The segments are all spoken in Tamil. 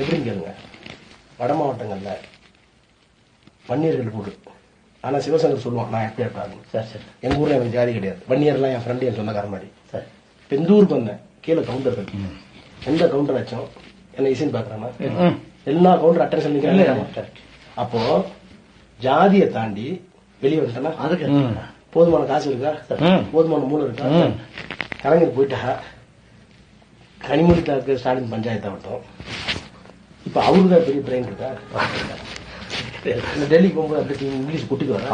எப்படின்னு கேளுங்க. வட மாவட்டங்கள்ல வன்னியர்கள் கூடு. ஆனா சிவசங்கர் சொல்லுவான், நான் எப்படி இருப்பாங்க சார் சார் எங்க ஊர்ல எனக்கு ஜாதி கிடையாது. வன்னியர்லாம் என் ஃப்ரெண்டு என் சொந்தக்கார மாதிரி சார். இப்ப இந்த ஊருக்கு வந்தேன், கீழே கவுண்டர்கள். எந்த கவுண்டர் ஆச்சும் என்ன இசைன்னு பாக்குறானா? எல்லா கவுண்டர் அட்டென்ஷன் நிக்கிறாங்க. அப்போ ஜாதியை தாண்டி வெளியே வந்துட்டேன்னா அதுக்கு போதுமான காசு இருக்கா, போதுமான மூலம் இருக்கா? கலைஞர் போயிட்டா கனிமொழி தாக்கு ஸ்டாலின் பஞ்சாயத்து ஆகட்டும். இப்ப அவருதான் பெரிய பிரெயின் இருக்கா? டெல்லிக்கு போகும்போது அப்படி இங்கிலீஷ் குட்டிக்கு வர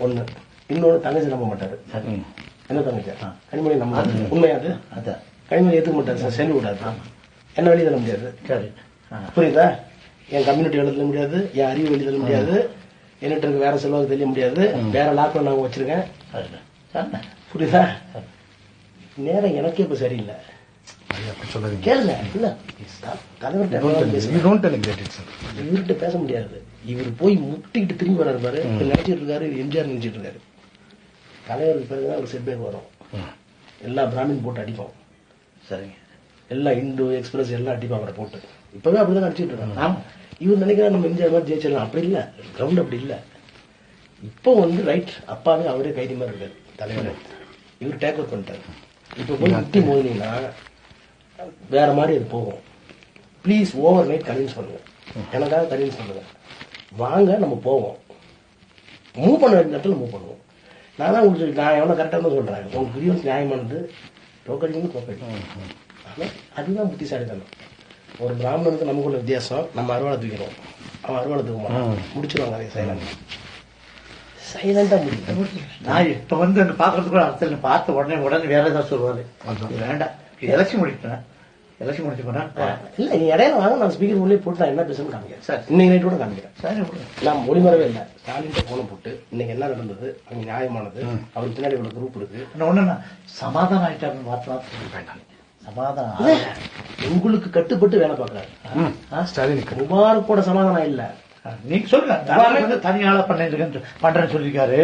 ஒண்ணு. இன்னொன்னு தங்கச்சி நம்ப மாட்டாரு. என்ன தங்கச்சி? கனிமொழி நம்ப உண்மையாது. கனிமொழி ஏத்துக்க மாட்டாரு சார், செல்லு விடாது. என்ன வெளியே தள்ள முடியாது. புரியுதா? என் கம்யூனிட்டி எழுத முடியாது, என் அறிவு வெளியே தள்ள முடியாது, என்கிட்ட இருக்க வேற செல்வாக்கு தெரிய முடியாது, வேற லாக்ல நான் வச்சிருக்கேன். புரியுதா? நேரம் எனக்கே இப்ப சரியில்லை. கேளுங்க. இல்ல இவர்கிட்ட பேச முடியாது. இவர் போய் முட்டிக்கிட்டு திரும்பி வர்றாரு பாரு. நினைச்சிட்டு இருக்காரு எம்ஜிஆர் நினைச்சிட்டு இருக்காரு. தலைவருக்கு பிறகுதான் ஒரு செட்பேக் வரும். எல்லா பிராமின் போட்டு அடிப்போம். சரிங்க. எல்லாம் இந்து எக்ஸ்பிரஸ் எல்லாம் அடிப்போம் அவரை போட்டு. இப்பவே அப்படிதான் அடிச்சுட்டு இருக்காங்க. இவர் நினைக்கிறார் நம்ம எம்ஜிஆர் மாதிரி ஜெயிச்சிடலாம். அப்படி இல்ல, கிரவுண்ட் அப்படி இல்ல. இப்போ ரைட் அப்பாவே அவரே கைதி மாதிரி இருக்காரு தலைவர். இவர் டேக் அவுட் பண்ணிட்டாரு. இப்ப போய் முட்டி மோதினீங்கன்னா வேற மாதிரி அது போகும். பிளீஸ் ஓவர் நைட் கன்வின்ஸ் பண்ணுங்க, எனக்காக கன்வின்ஸ் பண்ணுங்க. வாங்க நம்ம போவோம், மூவ் பண்ண வேண்டிய இடத்துல மூவ் பண்ணுவோம். நான் தான் உங்களுக்கு நான் எவ்வளவு கரெக்டா தான் சொல்றேன். உங்களுக்கு பிரியும் நியாயமானது டோக்கடிங்க டோக்கடி. ஆனா அதுதான் புத்திசாலித்தனம். ஒரு பிராமணனுக்கு நமக்குள்ள வித்தியாசம். நம்ம அறுவாலை தூக்கிறோம், அவன் அறுவாலை தூக்க மாட்டான். முடிச்சிருவாங்க அதே சைலண்டா முடியும். நான் இப்ப வந்து பாக்குறதுக்கு கூட அர்த்தம் பார்த்த உடனே வேற ஏதாவது சொல்லுவாரு. வேண்டாம், எலெக்ஷன் முடிப்பேன். எலெக்ஷன் முடிச்சு போனா இல்ல நீ இடையில வாங்க, நான் ஸ்பீக்கர் உள்ளே போட்டு நான் என்ன பேசணும்னு காமிக்கிறேன் சார். இன்னைக்கு நைட் கூட காமிக்கிறேன் சார். நான் மொழிமறவே இல்லை. ஸ்டாலின் போன போட்டு இன்னைக்கு என்ன நடந்தது, அங்க நியாயமானது, அவருக்கு பின்னாடி உள்ள குரூப் இருக்கு. ஒண்ணு சமாதானம் ஆயிட்டாருன்னு வேண்டாம். சமாதானம் உங்களுக்கு கட்டுப்பட்டு வேலை பாக்குறாரு. முபாரக்கோட சமாதானம் இல்ல. நீங்க சொல்லுங்க, தனியாள பண்றேன்னு சொல்லிருக்காரு.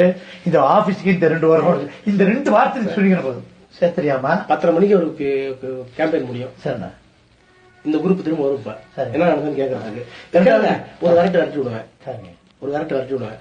இந்த ஆபீஸ்க்கு இந்த 2 வாரம் இந்த 2 வாரத்துக்கு சொல்லிக்கிற போதும் சரி. தெரியாம 10:30 மணிக்கு அவருக்கு கேம்பெயின் முடியும். சரிண்ணா. இந்த குரூப் திரும்ப வரும். என்ன நடக்குதுன்னு கேட்கறதுக்கு ஒரு கரெக்ட் விரட்டி விடுவேன்.